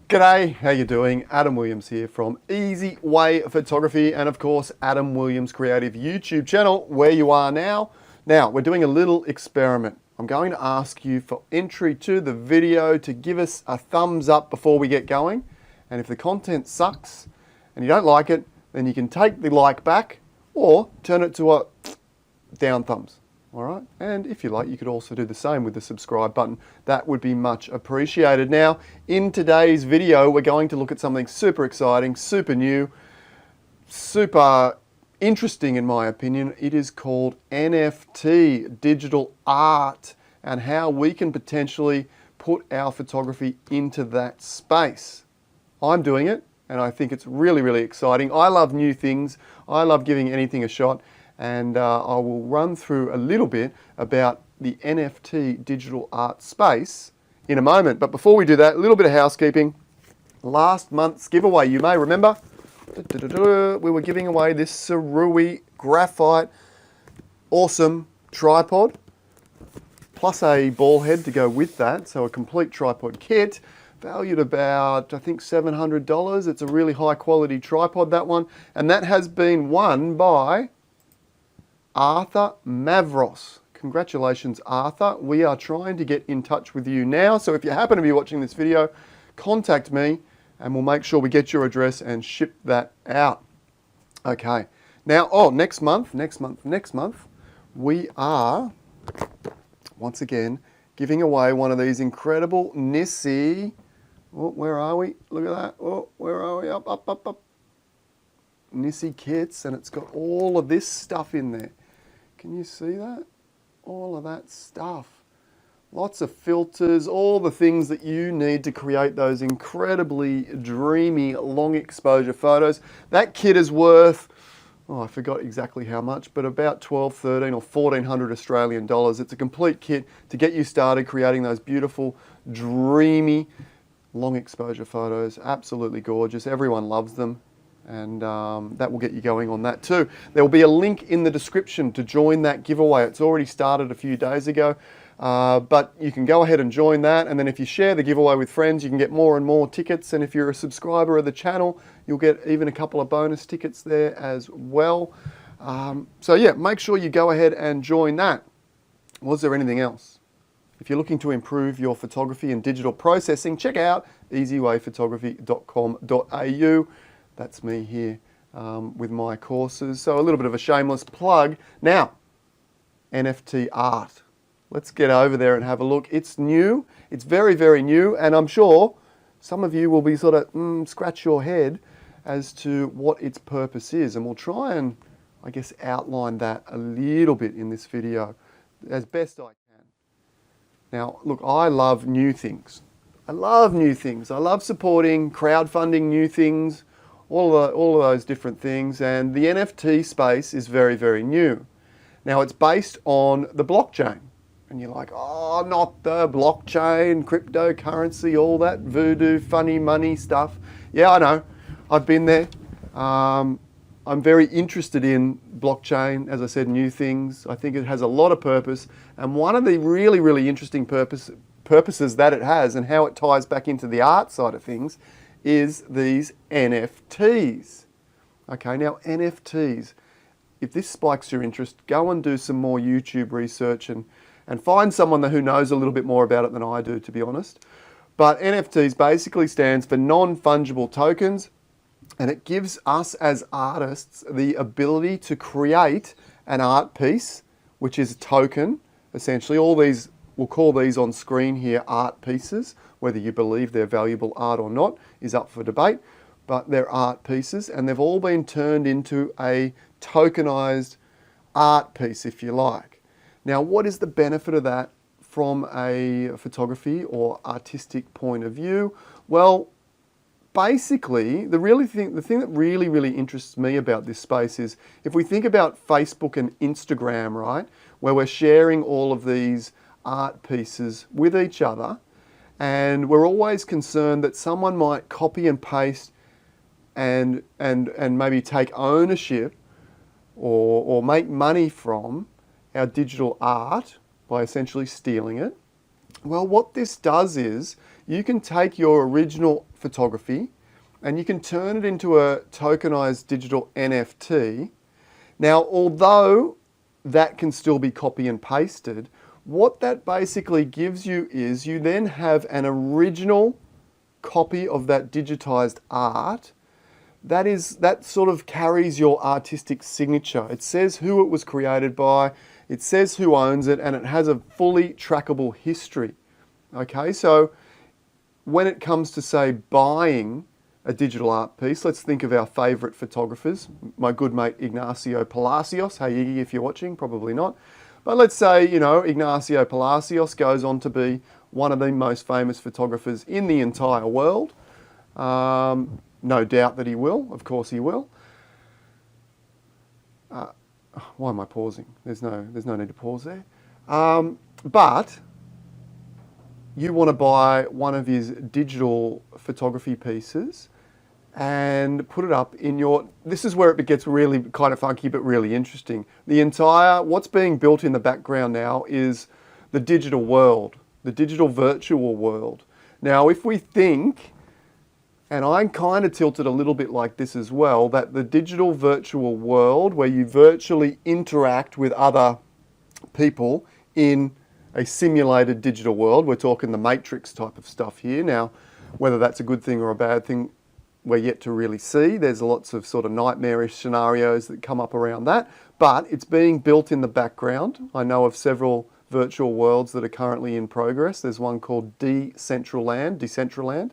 G'day, how you doing? Adam Williams here from Easy Way Photography and of course Adam Williams Creative YouTube channel where you are now. Now we're doing a little experiment. I'm going to ask you for entry to the video to give us a thumbs up before we get going, and if the content sucks and you don't like it, then you can take the like back or turn it to a down thumbs. All right, and if you like, you could also do the same with the subscribe button. That would be much appreciated. Now, in today's video, we're going to look at something super exciting, super new, super interesting in my opinion. It is called NFT, digital art, and how we can potentially put our photography into that space. I'm doing it, and I think it's really, really exciting. I love new things. I love giving anything a shot. And I will run through a little bit about the NFT digital art space in a moment. But before we do that, a little bit of housekeeping. Last month's giveaway, you may remember, we were giving away this Cerui graphite awesome tripod, plus a ball head to go with that. So a complete tripod kit, valued about, I think, $700. It's a really high quality tripod, that one. And that has been won by Arthur Mavros. Congratulations, Arthur. We are trying to get in touch with you now. So if you happen to be watching this video, contact me and we'll make sure we get your address and ship that out. Okay. Now, next month, we are, once again, giving away one of these incredible Nissi. Oh, where are we? Look at that. Oh, where are we? Up. Nissi kits, and it's got all of this stuff in there. Can you see that? All of that stuff. Lots of filters, all the things that you need to create those incredibly dreamy long exposure photos. That kit is worth, I forgot exactly how much, but about 12, 13 or 1400 Australian dollars. It's a complete kit to get you started creating those beautiful, dreamy long exposure photos. Absolutely gorgeous. Everyone loves them. And that will get you going on that too. There will be a link in the description to join that giveaway. It's already started a few days ago, but you can go ahead and join that. And then if you share the giveaway with friends, you can get more and more tickets. And if you're a subscriber of the channel, you'll get even a couple of bonus tickets there as well. So yeah, make sure you go ahead and join that. Was there anything else? If you're looking to improve your photography and digital processing, check out easywayphotography.com.au. That's me here with my courses. So a little bit of a shameless plug. Now, NFT art. Let's get over there and have a look. It's new. It's very, very new. And I'm sure some of you will be sort of scratch your head as to what its purpose is. And we'll try and, I guess, outline that a little bit in this video as best I can. Now, look, I love new things. I love new things. I love supporting, crowdfunding new things, all of those different things, and the NFT space is very, very new. Now, it's based on the blockchain, and you're like, oh, not the blockchain, cryptocurrency, all that voodoo, funny money stuff. Yeah, I know. I've been there. I'm very interested in blockchain, as I said, new things. I think it has a lot of purpose, and one of the really, really interesting purposes that it has and how it ties back into the art side of things is these NFTs. Okay, now NFTs, if this spikes your interest, go and do some more YouTube research and find someone who knows a little bit more about it than I do, to be honest. But NFTs basically stands for non-fungible tokens, and it gives us as artists the ability to create an art piece, which is a token, essentially. All these, we'll call these on screen here art pieces. Whether you believe they're valuable art or not is up for debate, but they're art pieces and they've all been turned into a tokenized art piece, if you like. Now, what is the benefit of that from a photography or artistic point of view? Well, basically, the thing that really, really interests me about this space is if we think about Facebook and Instagram, right, where we're sharing all of these art pieces with each other, and we're always concerned that someone might copy and paste and maybe take ownership or make money from our digital art by essentially stealing it. Well, what this does is you can take your original photography and you can turn it into a tokenized digital NFT. Now, although that can still be copy and pasted, what that basically gives you is you then have an original copy of that digitized art that sort of carries your artistic signature. It says who it was created by, it says who owns it, and it has a fully trackable history. Okay, so when it comes to, say, buying a digital art piece, let's think of our favourite photographers, my good mate Ignacio Palacios. Hey Iggy, if you're watching, probably not. But let's say, Ignacio Palacios goes on to be one of the most famous photographers in the entire world. No doubt that he will. Of course he will. Why am I pausing? There's no need to pause there. But you want to buy one of his digital photography pieces and put it up in your... This is where it gets really kind of funky, but really interesting. What's being built in the background now is the digital world, the digital virtual world. Now, if we think, and I'm kind of tilted a little bit like this as well, that the digital virtual world where you virtually interact with other people in a simulated digital world, we're talking the Matrix type of stuff here. Now, whether that's a good thing or a bad thing, we're yet to really see. There's lots of sort of nightmarish scenarios that come up around that, but it's being built in the background. I know of several virtual worlds that are currently in progress. There's one called Decentraland,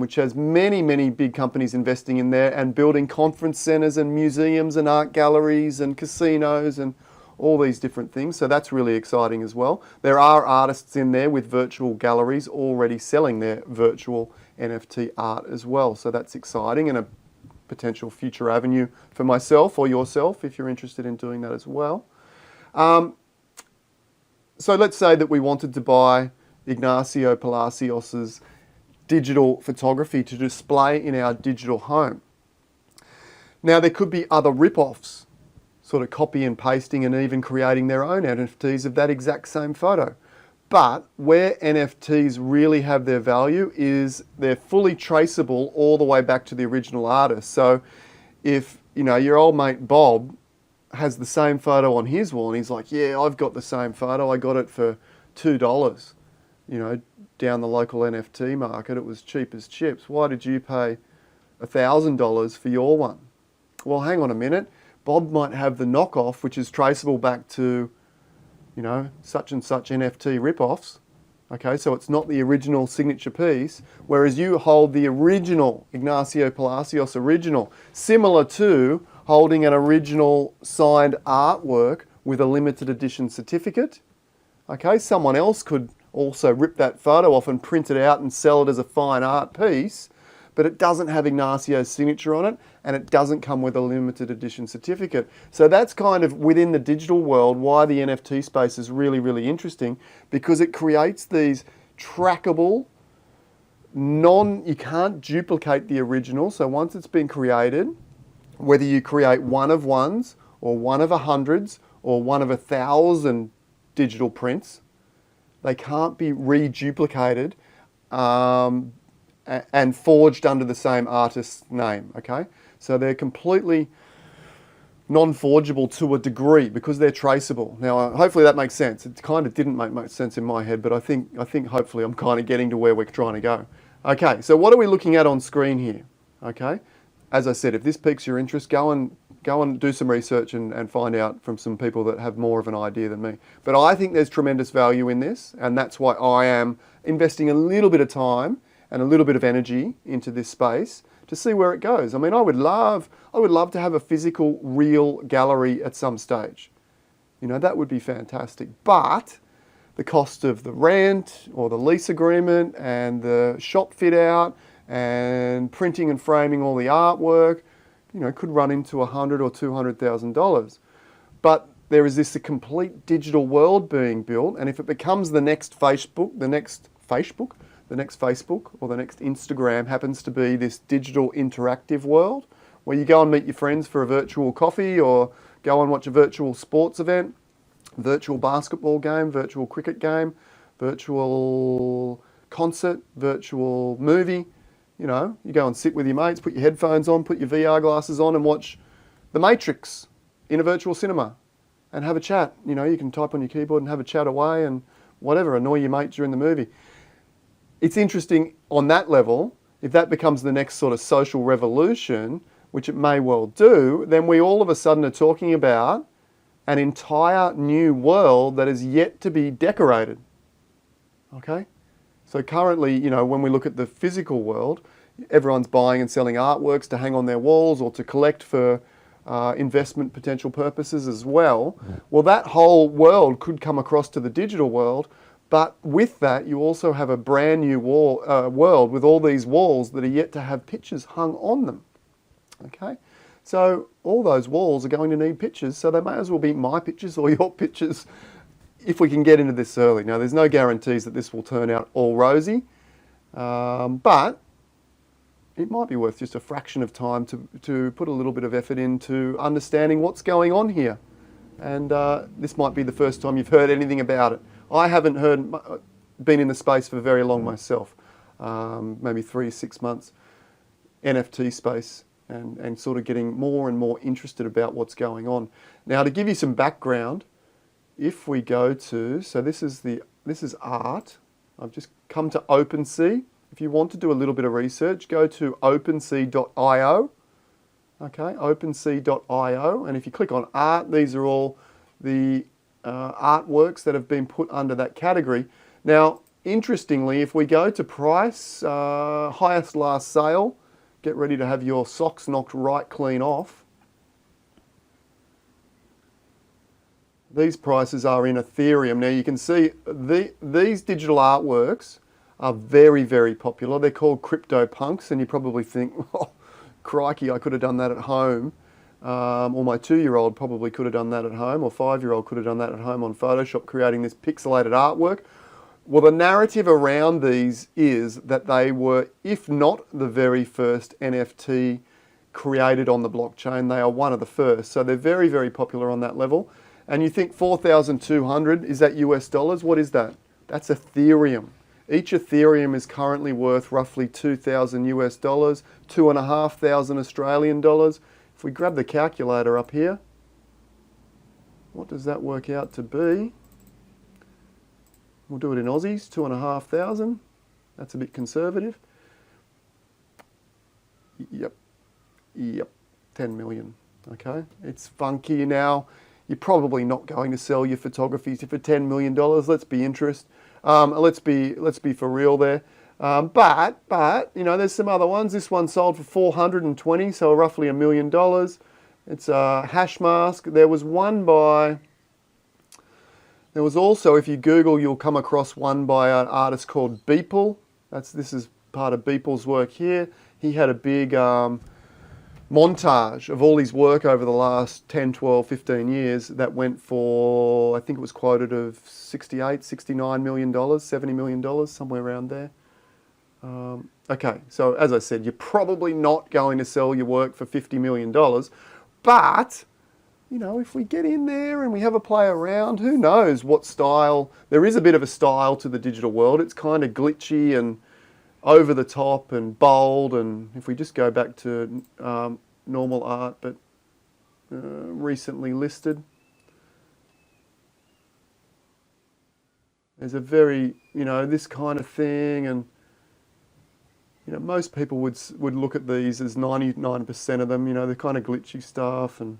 which has many, many big companies investing in there and building conference centers and museums and art galleries and casinos and all these different things. So that's really exciting as well. There are artists in there with virtual galleries already selling their virtual NFT art as well. So that's exciting and a potential future avenue for myself or yourself if you're interested in doing that as well. So let's say that we wanted to buy Ignacio Palacios's digital photography to display in our digital home. Now there could be other rip-offs, sort of copy and pasting and even creating their own NFTs of that exact same photo. But where NFTs really have their value is they're fully traceable all the way back to the original artist. So if, your old mate Bob has the same photo on his wall and he's like, yeah, I've got the same photo, I got it for $2, down the local NFT market, it was cheap as chips. Why did you pay $1,000 for your one? Well, hang on a minute. Bob might have the knockoff, which is traceable back to, such and such NFT rip-offs. Okay, so it's not the original signature piece, whereas you hold the original, Ignacio Palacios original, similar to holding an original signed artwork with a limited edition certificate. Okay, someone else could also rip that photo off and print it out and sell it as a fine art piece, but it doesn't have Ignacio's signature on it and it doesn't come with a limited edition certificate. So that's kind of within the digital world why the NFT space is really, really interesting, because it creates these trackable, you can't duplicate the original. So once it's been created, whether you create one of ones or one of 100s or one of 1,000 digital prints, they can't be reduplicated and forged under the same artist's name, okay? So they're completely non-forgeable to a degree because they're traceable. Now, hopefully that makes sense. It kind of didn't make much sense in my head, but I think hopefully I'm kind of getting to where we're trying to go. Okay, so what are we looking at on screen here? Okay, as I said, if this piques your interest, go and do some research and find out from some people that have more of an idea than me. But I think there's tremendous value in this, and that's why I am investing a little bit of time and a little bit of energy into this space to see where it goes. I mean, I would love to have a physical, real gallery at some stage. That would be fantastic. But the cost of the rent or the lease agreement and the shop fit out and printing and framing all the artwork, could run into $100,000 or $200,000. But there is this complete digital world being built, and if it becomes the next Facebook, or the next Instagram happens to be this digital interactive world where you go and meet your friends for a virtual coffee or go and watch a virtual sports event, virtual basketball game, virtual cricket game, virtual concert, virtual movie. You know, you go and sit with your mates, put your headphones on, put your VR glasses on and watch The Matrix in a virtual cinema and have a chat. You know, you can type on your keyboard and have a chat away and whatever, annoy your mate during the movie. It's interesting on that level, if that becomes the next sort of social revolution, which it may well do, then we all of a sudden are talking about an entire new world that is yet to be decorated. Okay? So currently, you know, when we look at the physical world, everyone's buying and selling artworks to hang on their walls or to collect for investment potential purposes as well. Well, that whole world could come across to the digital world, but with that, you also have a brand new world with all these walls that are yet to have pictures hung on them. Okay? So all those walls are going to need pictures, so they may as well be my pictures or your pictures if we can get into this early. Now, there's no guarantees that this will turn out all rosy, but it might be worth just a fraction of time to put a little bit of effort into understanding what's going on here. And this might be the first time you've heard anything about it. I haven't been in the space for very long myself, maybe 3-6 months, NFT space, and sort of getting more and more interested about what's going on. Now, to give you some background, if we go to, so this is art. I've just come to OpenSea. If you want to do a little bit of research, go to OpenSea.io. Okay, OpenSea.io, and if you click on art, these are all the artworks that have been put under that category. Now, interestingly, if we go to price, highest last sale, get ready to have your socks knocked right clean off. These prices are in Ethereum. Now you can see these digital artworks are very, very popular. They're called CryptoPunks, and you probably think, oh, crikey, I could have done that at home. Or my 2-year-old probably could have done that at home, or 5-year-old could have done that at home on Photoshop, creating this pixelated artwork. Well, the narrative around these is that they were, if not the very first NFT created on the blockchain, they are one of the first. So they're very, very popular on that level. And you think 4,200, is that US dollars? What is that? That's Ethereum. Each Ethereum is currently worth roughly 2,000 US dollars, 2,500 Australian dollars. If we grab the calculator up here, what does that work out to be? We'll do it in Aussies, 2,500. That's a bit conservative. Yep, 10 million, okay? It's funky now. You're probably not going to sell your photography for $10 million. Let's be let's be for real there. But you know, there's some other ones. This one sold for 420, so roughly $1 million. It's a hash mask. There was also, if you Google, you'll come across one by an artist called Beeple. This is part of Beeple's work here. He had a big montage of all his work over the last 10, 12, 15 years that went for, I think it was quoted of $68, $69 million, $70 million, somewhere around there. Okay, so as I said, you're probably not going to sell your work for $50 million, but, you know, if we get in there and we have a play around, who knows what style. There is a bit of a style to the digital world. It's kind of glitchy and over the top and bold, and if we just go back to normal art, but recently listed, there's a very, you know, this kind of thing, and you know, most people would look at these as 99% of them, you know, the kind of glitchy stuff and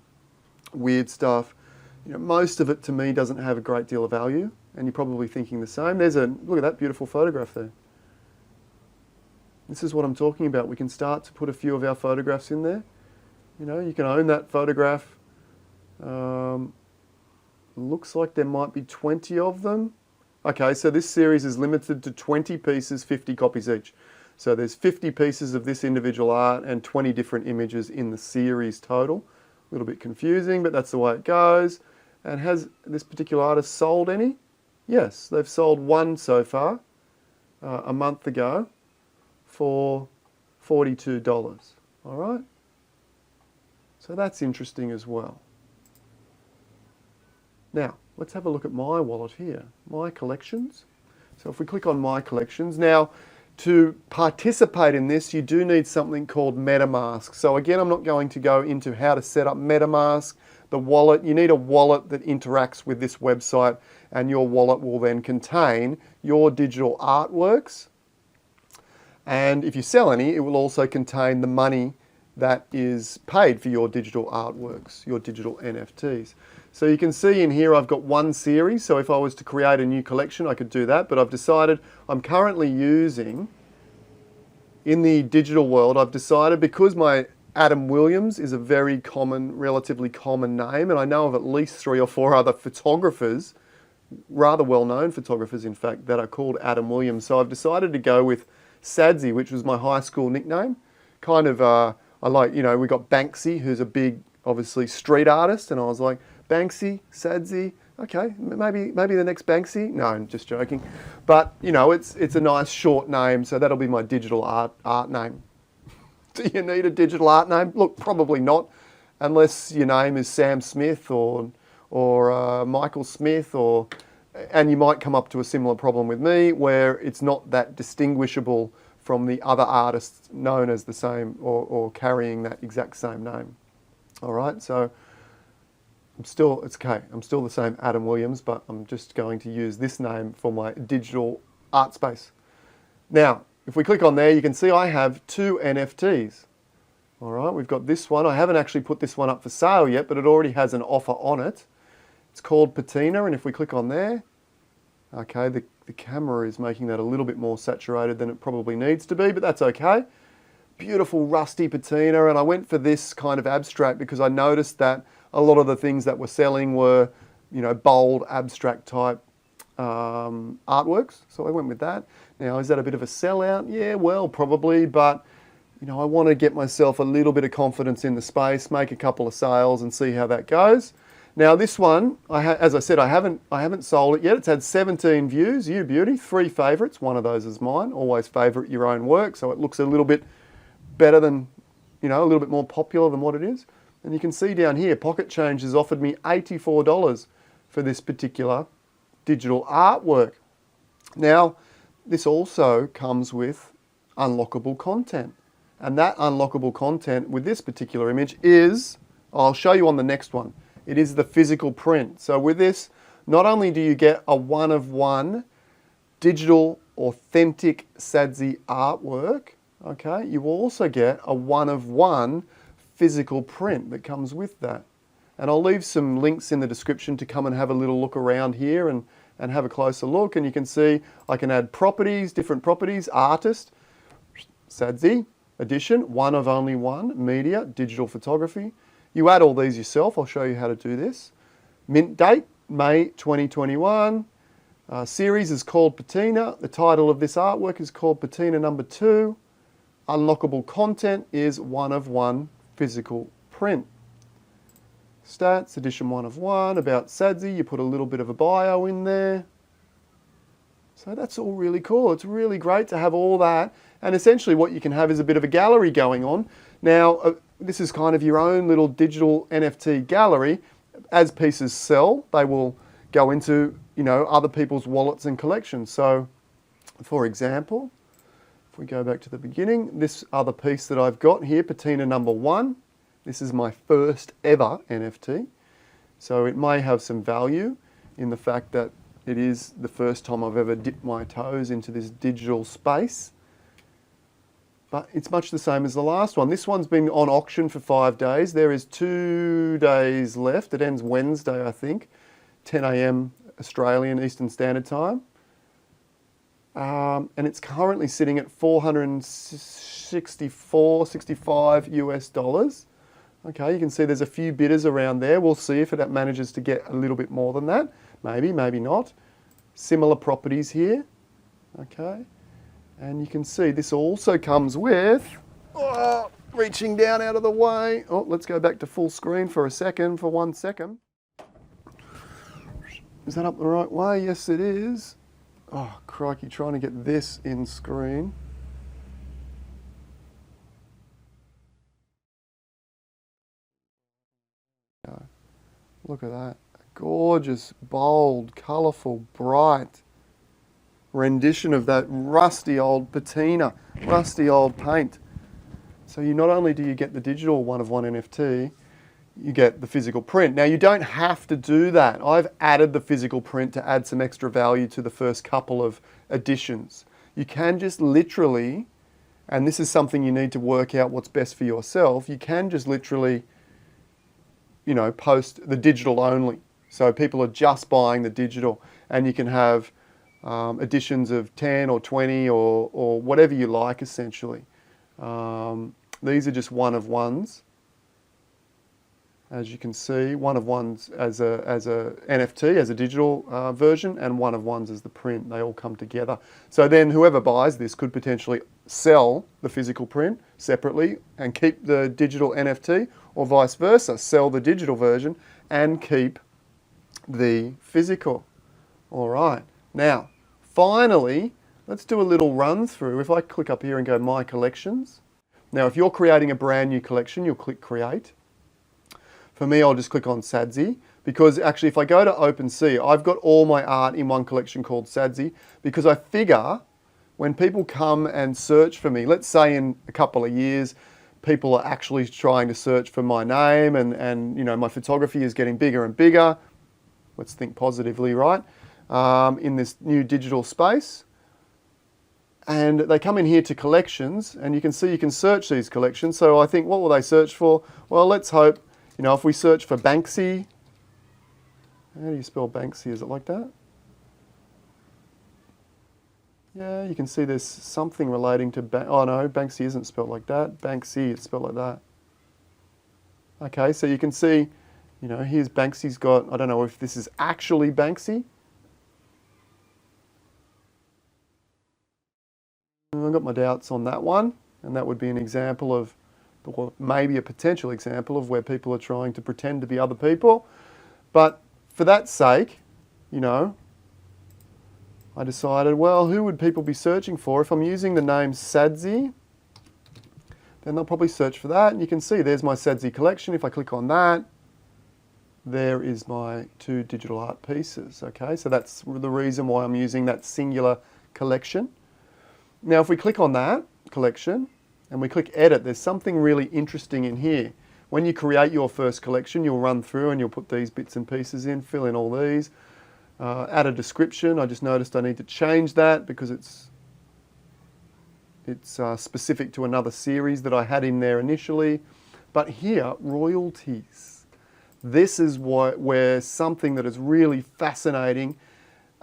weird stuff. You know, most of it to me doesn't have a great deal of value, and you're probably thinking the same. Look at that beautiful photograph there. This is what I'm talking about. We can start to put a few of our photographs in there. You know, you can own that photograph. Looks like there might be 20 of them. Okay, so this series is limited to 20 pieces, 50 copies each. So there's 50 pieces of this individual art and 20 different images in the series total. A little bit confusing, but that's the way it goes. And has this particular artist sold any? Yes, they've sold one so far, a month ago, for $42. All right? So that's interesting as well. Now, let's have a look at my wallet here, my collections. So if we click on My Collections, now to participate in this, you do need something called MetaMask. So again, I'm not going to go into how to set up MetaMask, the wallet. You need a wallet that interacts with this website, and your wallet will then contain your digital artworks. And if you sell any, it will also contain the money that is paid for your digital artworks, your digital NFTs. So you can see in here I've got one series, so if I was to create a new collection I could do that, but I've decided I'm currently using, in the digital world, I've decided because my Adam Williams is a very common, relatively common name, and I know of at least 3 or 4 other photographers, rather well-known photographers in fact, that are called Adam Williams. So I've decided to go with Sadzi, which was my high school nickname. Kind of, I like, you know, we got Banksy, who's a big, obviously, street artist, and I was like, Banksy, Sadzi, okay, maybe the next Banksy. No, I'm just joking. But, you know, it's a nice short name, so that'll be my digital art name. Do you need a digital art name? Look, probably not, unless your name is Sam Smith or Michael Smith, and you might come up to a similar problem with me where it's not that distinguishable from the other artists known as the same or carrying that exact same name. All right, so it's okay. I'm still the same Adam Williams, but I'm just going to use this name for my digital art space. Now, if we click on there, you can see I have 2 NFTs. All right, we've got this one. I haven't actually put this one up for sale yet, but it already has an offer on it. It's called Patina, and if we click on there, okay, the camera is making that a little bit more saturated than it probably needs to be, but that's okay. Beautiful rusty patina, and I went for this kind of abstract because I noticed that a lot of the things that were selling were, you know, bold, abstract type artworks, so I went with that. Now, is that a bit of a sellout? Yeah, well, probably, but you know, I want to get myself a little bit of confidence in the space, make a couple of sales and see how that goes. Now this one, as I said, I haven't sold it yet. It's had 17 views, you beauty, 3 favourites. One of those is mine. Always favourite your own work, so it looks a little bit better than, you know, a little bit more popular than what it is. And you can see down here, Pocket Change has offered me $84 for this particular digital artwork. Now, this also comes with unlockable content. And that unlockable content with this particular image is, I'll show you on the next one, it is the physical print. So with this, not only do you get a one-of-one digital authentic Sadzi artwork, okay, you also get a one-of-one physical print that comes with that. And I'll leave some links in the description to come and have a little look around here and have a closer look. And you can see I can add properties, different properties, artist, Sadzi, edition, one of only one, media, digital photography. You add all these yourself. I'll show you how to do this. Mint date, May 2021. Series is called Patina. The title of this artwork is called Patina number 2. Unlockable content is one-of-one physical print. Stats, edition 1-of-1, about Sadzi. You put a little bit of a bio in there. So that's all really cool. It's really great to have all that. And essentially what you can have is a bit of a gallery going on. Now, this is kind of your own little digital NFT gallery. As pieces sell, they will go into, you know, other people's wallets and collections. So, for example, if we go back to the beginning, this other piece that I've got here, Patina number 1, this is my first ever NFT. So it may have some value in the fact that it is the first time I've ever dipped my toes into this digital space. But it's much the same as the last one. This one's been on auction for 5 days. There is 2 days left. It ends Wednesday, I think, 10 a.m. Australian Eastern Standard Time. And it's currently sitting at $465 US. Okay, you can see there's a few bidders around there. We'll see if it manages to get a little bit more than that. Maybe, maybe not. Similar properties here. Okay. And you can see this also comes with, reaching down out of the way. Oh, let's go back to full screen for 1 second. Is that up the right way? Yes, it is. Oh, crikey, trying to get this in screen. Look at that. Gorgeous, bold, colourful, bright. rendition of that rusty old patina, rusty old paint. So you not only do you get the digital one-of-one NFT, you get the physical print. Now you don't have to do that. I've added the physical print to add some extra value to the first couple of editions. You can just literally, and this is something you need to work out what's best for yourself, you can just literally, you know, post the digital only. So people are just buying the digital, and you can have editions of 10 or 20 or whatever you like, essentially. These are just one-of-ones. As you can see, one-of-ones as a NFT, as a digital version, and one-of-ones as the print. They all come together. So then whoever buys this could potentially sell the physical print separately and keep the digital NFT, or vice versa, sell the digital version and keep the physical. All right. Now, finally, let's do a little run through. If I click up here and go My Collections. Now, if you're creating a brand new collection, you'll click Create. For me, I'll just click on Sadzi, because actually if I go to OpenSea, I've got all my art in one collection called Sadzi, because I figure when people come and search for me, let's say in a couple of years, people are actually trying to search for my name and you know, my photography is getting bigger and bigger. Let's think positively, right? In this new digital space. And they come in here to collections, and you can see you can search these collections. So I think, what will they search for? Well, let's hope, you know, if we search for Banksy, how do you spell Banksy? Is it like that? Yeah, you can see there's something relating to, oh no, Banksy isn't spelled like that. Banksy, it's spelled like that. Okay, so you can see, you know, here's Banksy's got, I don't know if this is actually Banksy. I've got my doubts on that one, and that would be an example of, or maybe a potential example of where people are trying to pretend to be other people. But for that sake, you know, I decided, well, who would people be searching for? If I'm using the name Sadzi, then they'll probably search for that. And you can see there's my Sadzi collection. If I click on that, there is my 2 digital art pieces. Okay, so that's the reason why I'm using that singular collection. Now, if we click on that collection and we click Edit, there's something really interesting in here. When you create your first collection, you'll run through and you'll put these bits and pieces in, fill in all these, add a description. I just noticed I need to change that because it's specific to another series that I had in there initially. But here, royalties. This is where something that is really fascinating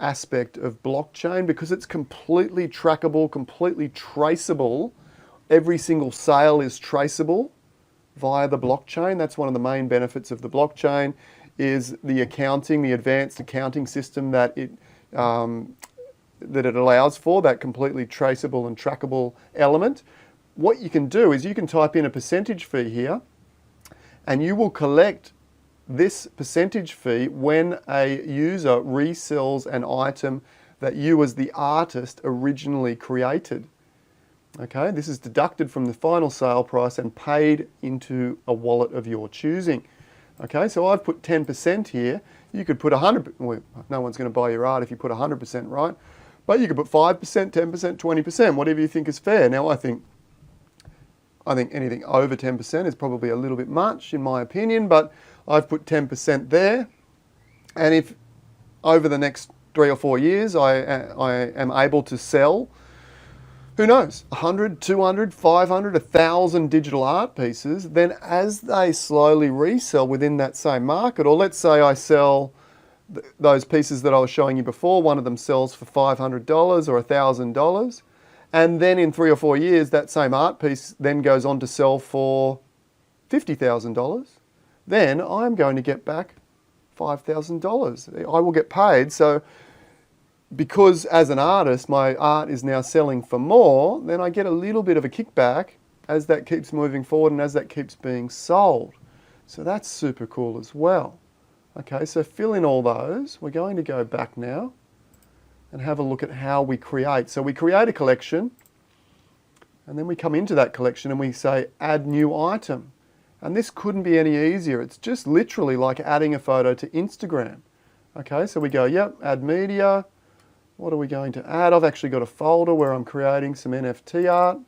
aspect of blockchain, because it's completely trackable, completely traceable. Every single sale is traceable via the blockchain. That's one of the main benefits of the blockchain, is the accounting, the advanced accounting system that it allows for, that completely traceable and trackable element. What you can do is you can type in a percentage fee here, and you will collect this percentage fee when a user resells an item that you as the artist originally created. Okay, this is deducted from the final sale price and paid into a wallet of your choosing. Okay, so I've put 10% here. You could put 100%, well, no one's going to buy your art if you put 100%, right? But you could put 5%, 10%, 20%, whatever you think is fair. Now I think anything over 10% is probably a little bit much in my opinion, but I've put 10% there. And if over the next 3 or 4 years I am able to sell, who knows, 100, 200, 500, 1,000 digital art pieces, then as they slowly resell within that same market, or let's say I sell those pieces that I was showing you before, one of them sells for $500 or $1,000, and then in 3 or 4 years, that same art piece then goes on to sell for $50,000, then I'm going to get back $5,000. I will get paid. So because as an artist, my art is now selling for more, then I get a little bit of a kickback as that keeps moving forward and as that keeps being sold. So that's super cool as well. Okay, so fill in all those. We're going to go back now and have a look at how we create. So we create a collection, and then we come into that collection and we say add new item. And this couldn't be any easier. It's just literally like adding a photo to Instagram. Okay, so we go, yep, add media. What are we going to add? I've actually got a folder where I'm creating some NFT art.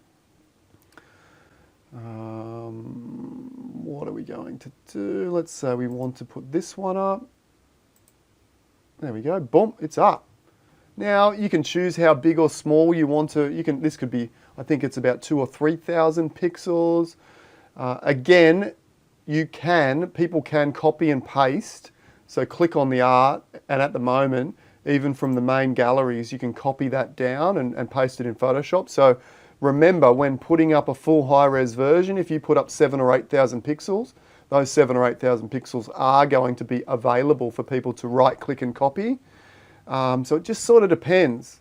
What are we going to do? Let's say we want to put this one up. There we go. Boom, it's up. Now you can choose how big or small you want to. This could be, I think it's about 2,000 or 3,000 pixels. Again, people can copy and paste. So click on the art, and at the moment, even from the main galleries, you can copy that down and paste it in Photoshop. So remember, when putting up a full high-res version, if you put up 7,000 or 8,000 pixels, those 7,000 or 8,000 pixels are going to be available for people to right-click and copy. So it just sort of depends.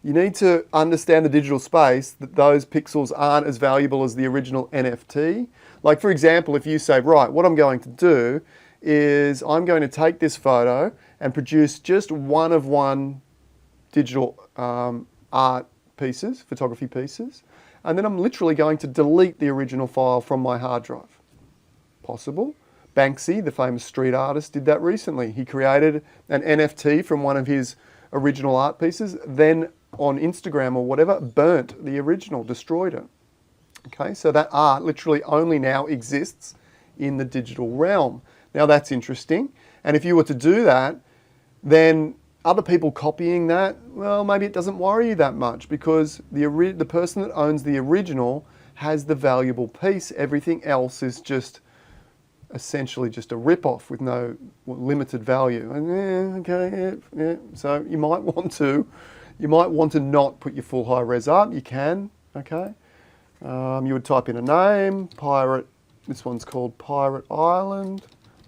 You need to understand the digital space that those pixels aren't as valuable as the original NFT. Like for example, if you say, right, what I'm going to do is I'm going to take this photo and produce just one of one digital art pieces, photography pieces, and then I'm literally going to delete the original file from my hard drive. Possible. Banksy, the famous street artist, did that recently. He created an NFT from one of his original art pieces, then on Instagram or whatever, burnt the original, destroyed it. Okay, so that art literally only now exists in the digital realm. Now that's interesting. And if you were to do that, then other people copying that, well, maybe it doesn't worry you that much because the person that owns the original has the valuable piece. Everything else is just essentially just a rip-off with no limited value. And yeah. So you might want to not put your full high-res up. You can, okay. You would type in a name, Pirate. This one's called Pirate Island.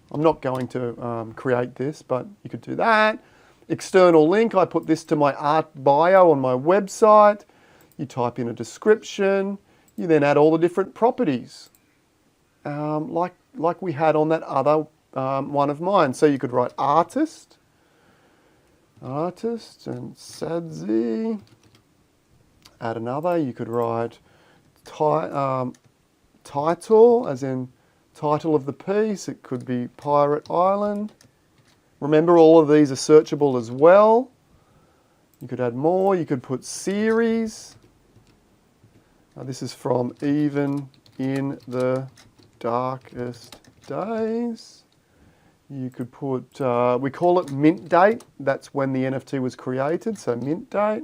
I'm not going to create this, but you could do that. External link, I put this to my art bio on my website. You type in a description. You then add all the different properties, like we had on that other one of mine. So you could write artist, and Sadzi. Add another. You could write title, as in title of the piece. It could be Pirate Island. Remember, all of these are searchable as well. You could add more. You could put series. This is from Even in the Darkest Days. You could put, we call it mint date. That's when the NFT was created, so mint date.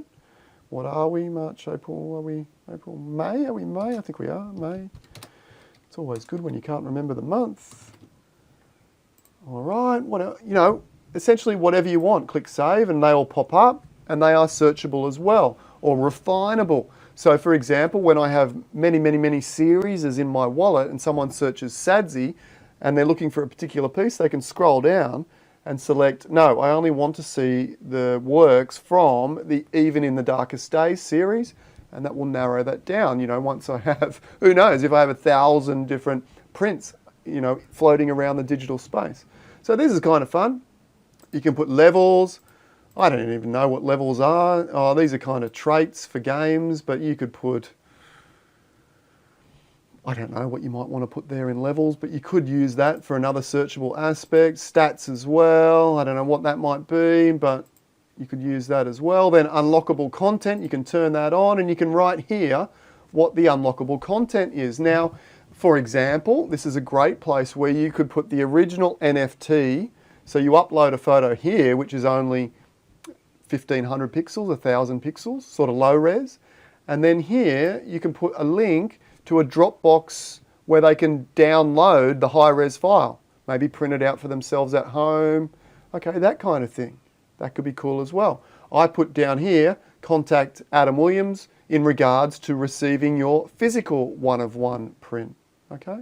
What are we? March, April, are we April, May? Are we May? I think we are, May. It's always good when you can't remember the month. All right, essentially whatever you want. Click save and they all pop up and they are searchable as well, or refinable. So for example, when I have many series as in my wallet and someone searches Sadzi and they're looking for a particular piece, they can scroll down and select, no, I only want to see the works from the Even in the Darkest Days series, and that will narrow that down. Once I have, who knows, if I have 1,000 different prints, floating around the digital space. So this is kind of fun. You can put levels. I don't even know what levels are. Oh, these are kind of traits for games, but you could put, I don't know what you might want to put there in levels, but you could use that for another searchable aspect. Stats as well. I don't know what that might be, but you could use that as well. Then unlockable content, you can turn that on and you can write here what the unlockable content is. Now, for example, this is a great place where you could put the original NFT. So you upload a photo here, which is only 1,500 pixels, 1,000 pixels, sort of low res. And then here you can put a link to a Dropbox where they can download the high res file, maybe print it out for themselves at home. Okay, that kind of thing. That could be cool as well. I put down here, contact Adam Williams in regards to receiving your physical one-of-one print. Okay.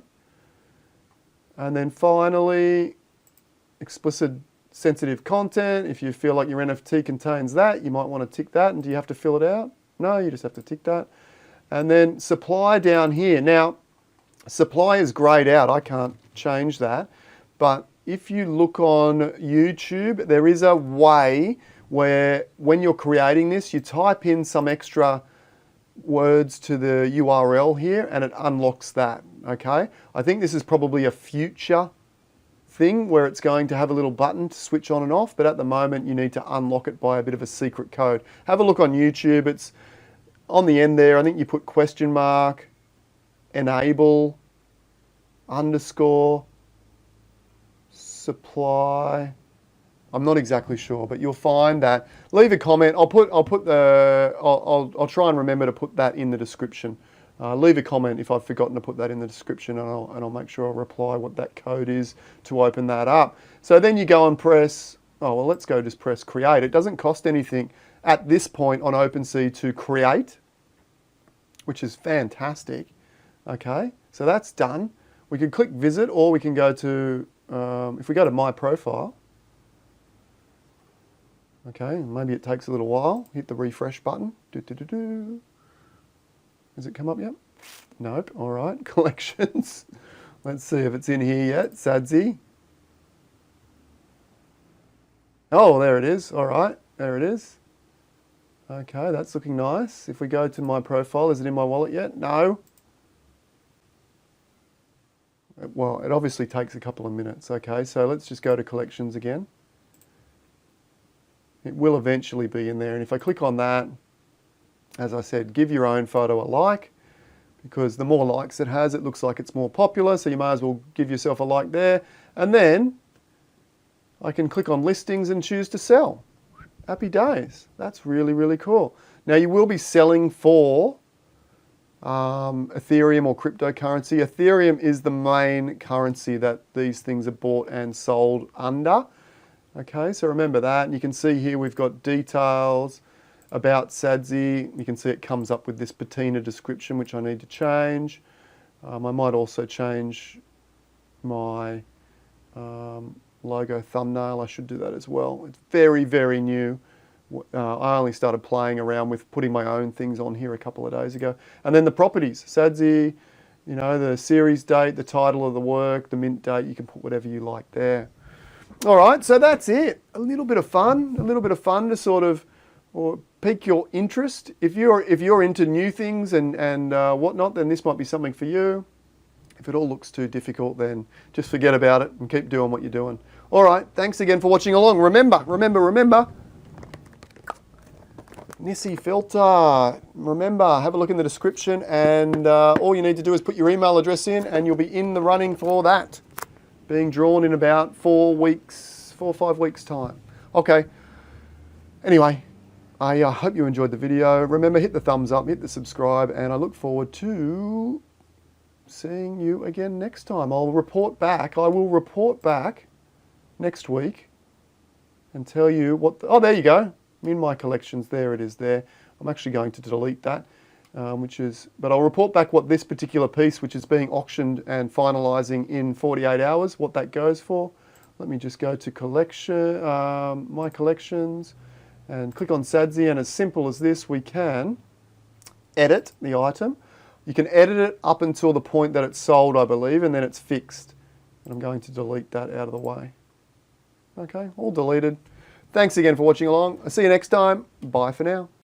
And then finally, explicit sensitive content. If you feel like your NFT contains that, you might want to tick that. And do you have to fill it out? No, you just have to tick that. And then supply down here. Now, supply is grayed out. I can't change that. But if you look on YouTube, there is a way where when you're creating this, you type in some extra words to the URL here and it unlocks that, okay? I think this is probably a future thing where it's going to have a little button to switch on and off, but at the moment you need to unlock it by a bit of a secret code. Have a look on YouTube. It's on the end there. I think you put question mark, enable, underscore, supply. I'm not exactly sure, but you'll find that. Leave a comment. I'll try and remember to put that in the description. Leave a comment if I've forgotten to put that in the description, and I'll make sure I reply what that code is to open that up. So then you go and press, oh, well, let's go just press create. It doesn't cost anything at this point on OpenSea to create, which is fantastic. Okay, so that's done. We can click visit, or we can go to, if we go to my profile, okay, maybe it takes a little while. Hit the refresh button. Has it come up yet? Nope. All right. Collections. Let's see if it's in here yet. Sadzi. Oh, there it is. All right. There it is. Okay, that's looking nice. If we go to my profile, is it in my wallet yet? No. Well, it obviously takes a couple of minutes. Okay, so let's just go to collections again. It will eventually be in there. And if I click on that, as I said, give your own photo a like, because the more likes it has, it looks like it's more popular. So you might as well give yourself a like there. And then I can click on listings and choose to sell. Happy days. That's really, really cool. Now you will be selling for Ethereum or cryptocurrency. Ethereum is the main currency that these things are bought and sold under. Okay, so remember that. And you can see here we've got details about Sadzi. You can see it comes up with this patina description, which I need to change. I might also change my logo thumbnail. I should do that as well. It's very, very new. I only started playing around with putting my own things on here a couple of days ago. And then the properties, Sadzi, you know, the series date, the title of the work, the mint date, you can put whatever you like there. All right, so that's it. A little bit of fun to sort of pique your interest. If you're into new things and whatnot, then this might be something for you. If it all looks too difficult, then just forget about it and keep doing what you're doing. All right, thanks again for watching along. Remember, Nissi filter. Remember, have a look in the description, and all you need to do is put your email address in and you'll be in the running for that. Being drawn in about 4 or 5 weeks time. Okay, anyway, I hope you enjoyed the video. Remember, hit the thumbs up, hit the subscribe, and I look forward to seeing you again next time. I will report back next week and tell you what, oh, there you go. In my collections, there it is there. I'm actually going to delete that, but I'll report back what this particular piece, which is being auctioned and finalizing in 48 hours, what that goes for. Let me just go to collection, my collections, and click on Sadzi, and as simple as this, we can edit the item. You can edit it up until the point that it's sold, I believe, and then it's fixed. And I'm going to delete that out of the way. Okay, all deleted. Thanks again for watching along. I'll see you next time. Bye for now.